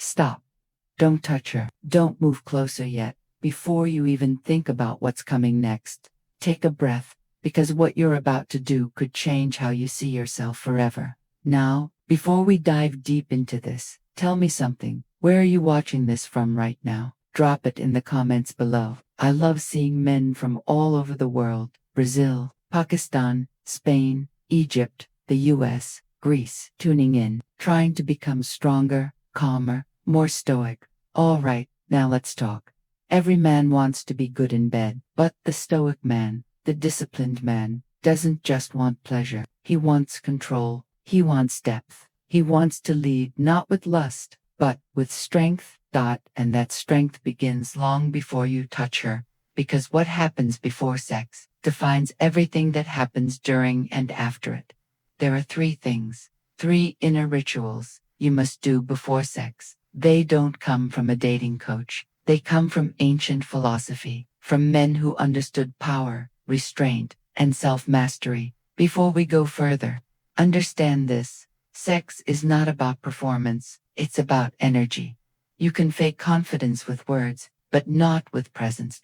Stop. Don't touch her. Don't move closer yet, before you even think about what's coming next. Take a breath, because what you're about to do could change how you see yourself forever. Now, before we dive deep into this, tell me something. Where are you watching this from right now? Drop it in the comments below. I love seeing men from all over the world: Brazil, Pakistan, Spain, Egypt, the US, Greece, tuning in, trying to become stronger, calmer, more stoic. All right, now let's talk. Every man wants to be good in bed, but the stoic man, the disciplined man, doesn't just want pleasure. He wants control. He wants depth. He wants to lead not with lust, but with strength. And that strength begins long before you touch her, because what happens before sex defines everything that happens during and after it. There are three things, three inner rituals you must do before sex. They don't come from a dating coach. They come from ancient philosophy, from men who understood power, restraint, and self-mastery. Before we go further, understand this: sex is not about performance, it's about energy. You can fake confidence with words, but not with presence.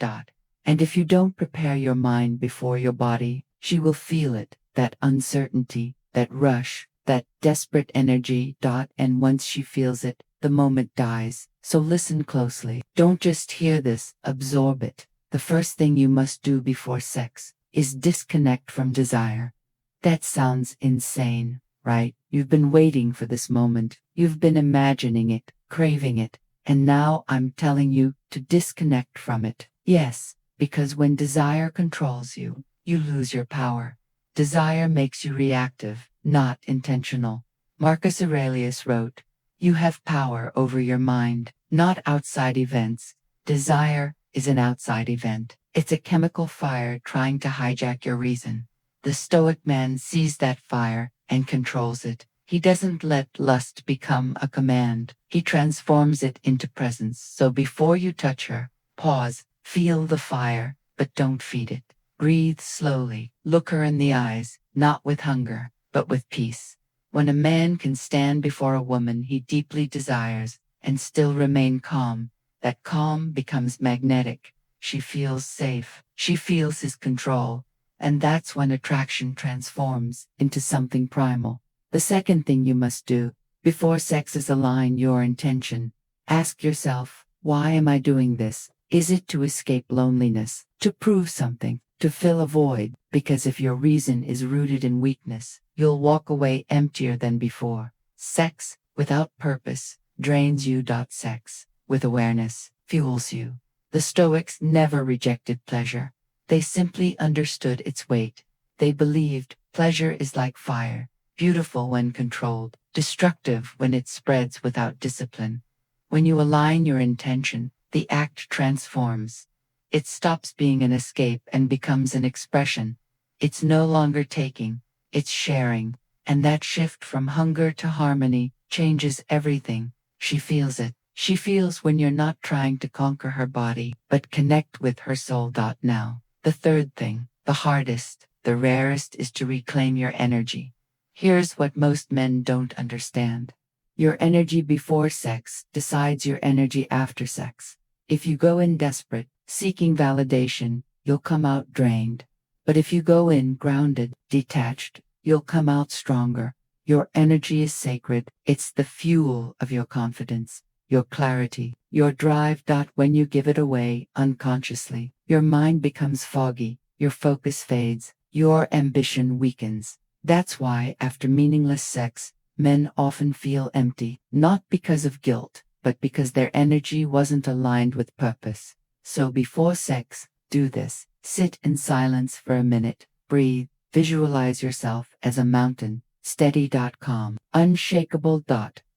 And if you don't prepare your mind before your body, she will feel it, that uncertainty, that rush, that desperate energy. And once she feels it, the moment dies. So listen closely. Don't just hear this, absorb it. The first thing you must do before sex is disconnect from desire. That sounds insane, right? You've been waiting for this moment. You've been imagining it, craving it, and now I'm telling you to disconnect from it. Yes, because when desire controls you, you lose your power. Desire makes you reactive, not intentional. Marcus Aurelius wrote, "You have power over your mind, not outside events." Desire is an outside event. It's a chemical fire trying to hijack your reason. The stoic man sees that fire and controls it. He doesn't let lust become a command. He transforms it into presence. So before you touch her, pause, feel the fire, but don't feed it. Breathe slowly. Look her in the eyes, not with hunger, but with peace. When a man can stand before a woman he deeply desires and still remain calm, that calm becomes magnetic. She feels safe. She feels his control. And that's when attraction transforms into something primal. The second thing you must do before sex is align your intention. Ask yourself, why am I doing this? Is it to escape loneliness, to prove something, to fill a void? Because if your reason is rooted in weakness, you'll walk away emptier than before. Sex without purpose drains you. Sex with awareness fuels you. The Stoics never rejected pleasure. They simply understood its weight. They believed pleasure is like fire, beautiful when controlled, destructive when it spreads without discipline. When you align your intention, the act transforms. It stops being an escape and becomes an expression. It's no longer taking, it's sharing. And that shift from hunger to harmony changes everything. She feels it. She feels when you're not trying to conquer her body, but connect with her soul. Now, the third thing, the hardest, the rarest, is to reclaim your energy. Here's what most men don't understand. Your energy before sex decides your energy after sex. If you go in desperate, seeking validation, you'll come out drained. But if you go in grounded, detached, you'll come out stronger. Your energy is sacred. It's the fuel of your confidence, your clarity, your drive. When you give it away unconsciously, your mind becomes foggy, your focus fades, your ambition weakens. That's why after meaningless sex, men often feel empty, not because of guilt, but because their energy wasn't aligned with purpose. So before sex, do this. Sit in silence for a minute, breathe, visualize yourself as a mountain, steady. Calm, unshakable.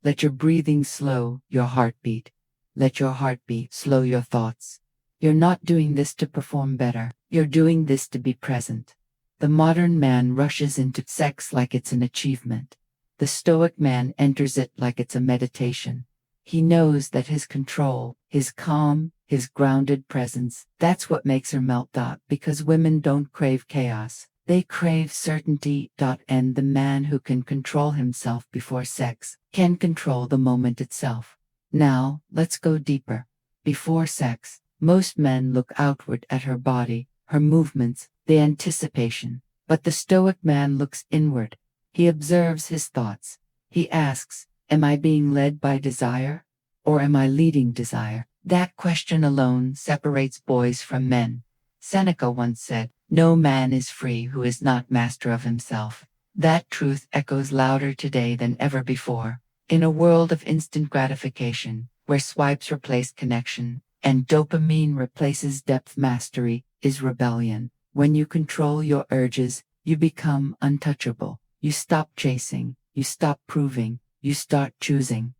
Let your breathing slow your heartbeat. Let your heartbeat slow your thoughts. You're not doing this to perform better. You're doing this to be present. The modern man rushes into sex like it's an achievement. The Stoic man enters it like it's a meditation. He knows that his control, his calm, his grounded presence, that's what makes her melt. Because women don't crave chaos. They crave certainty. And the man who can control himself before sex can control the moment itself. Now, let's go deeper. Before sex, most men look outward at her body, her movements, the anticipation. But the Stoic man looks inward. He observes his thoughts. He asks, am I being led by desire? Or am I leading desire? That question alone separates boys from men. Seneca once said, no man is free who is not master of himself. That truth echoes louder today than ever before. In a world of instant gratification, where swipes replace connection, and dopamine replaces depth, mastery is rebellion. When you control your urges, you become untouchable. You stop chasing, you stop proving, you start choosing.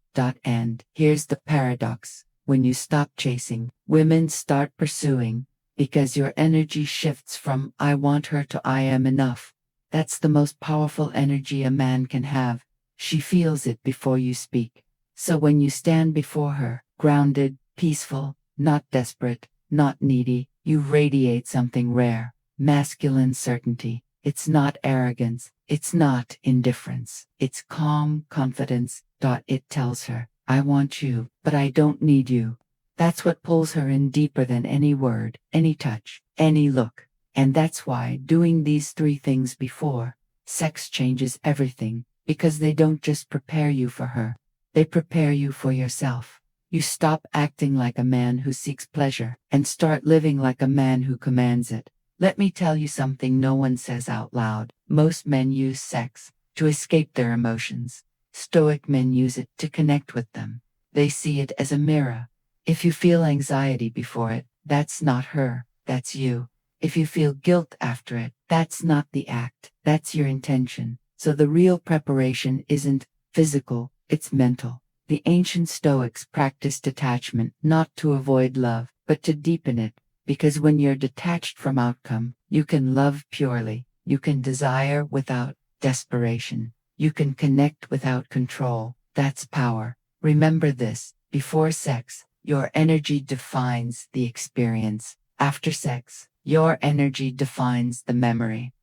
And here's the paradox. When you stop chasing, women start pursuing, because your energy shifts from I want her to I am enough. That's the most powerful energy a man can have. She feels it before you speak. So when you stand before her, grounded, peaceful, not desperate, not needy, you radiate something rare, masculine certainty. It's not arrogance, it's not indifference, it's calm confidence. It tells her, I want you, but I don't need you. That's what pulls her in deeper than any word, any touch, any look. And that's why doing these three things before sex changes everything, because they don't just prepare you for her, they prepare you for yourself. You stop acting like a man who seeks pleasure and start living like a man who commands it. Let me tell you something no one says out loud. Most men use sex to escape their emotions. Stoic men use it to connect with them. They see it as a mirror. If you feel anxiety before it, that's not her, that's you. If you feel guilt after it, that's not the act, that's your intention. So the real preparation isn't physical, it's mental. The ancient Stoics practiced detachment not to avoid love, but to deepen it, because when you're detached from outcome, you can love purely, you can desire without desperation. You can connect without control. That's power. Remember this, before sex, your energy defines the experience. After sex, your energy defines the memory.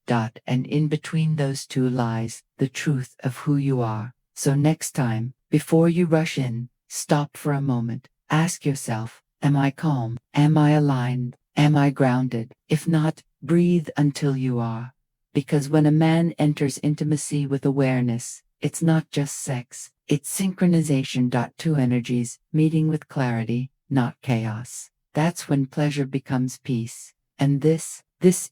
And in between those two lies the truth of who you are. So next time, before you rush in, stop for a moment. Ask yourself, am I calm? Am I aligned? Am I grounded? If not, breathe until you are. Because when a man enters intimacy with awareness, it's not just sex, it's synchronization. Two energies meeting with clarity, not chaos. That's when pleasure becomes peace. And this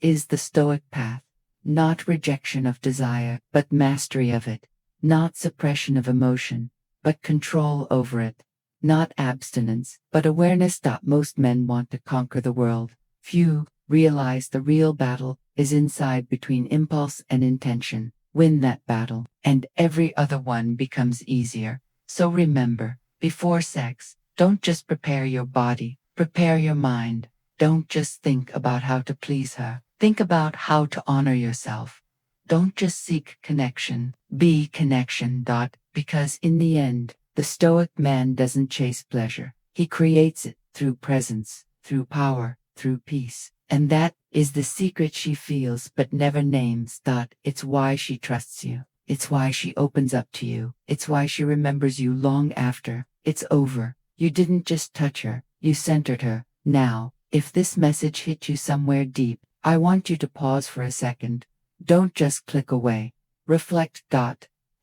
is the Stoic path. Not rejection of desire, but mastery of it. Not suppression of emotion, but control over it. Not abstinence, but awareness. Most men want to conquer the world. Few realize the real battle is inside, between impulse and intention. Win that battle, and every other one becomes easier. So remember, before sex, don't just prepare your body, prepare your mind. Don't just think about how to please her. Think about how to honor yourself. Don't just seek connection, be connection. Because in the end, the Stoic man doesn't chase pleasure. He creates it through presence, through power, through peace. And that is the secret she feels but never names. It's why she trusts you. It's why she opens up to you. It's why she remembers you long after it's over. You didn't just touch her, you centered her. Now, if this message hit you somewhere deep, I want you to pause for a second. Don't just click away. Reflect.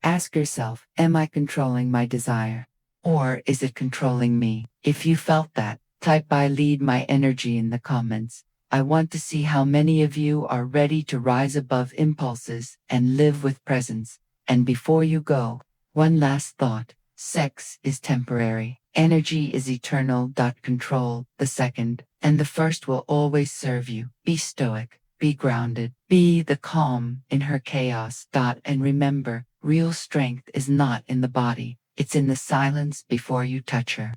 Ask yourself, am I controlling my desire? Or is it controlling me? If you felt that, type I lead my energy in the comments. I want to see how many of you are ready to rise above impulses and live with presence. And before you go, one last thought. Sex is temporary. Energy is eternal. Control the second, and the first will always serve you. Be stoic, be grounded, be the calm in her chaos. And remember, real strength is not in the body, it's in the silence before you touch her.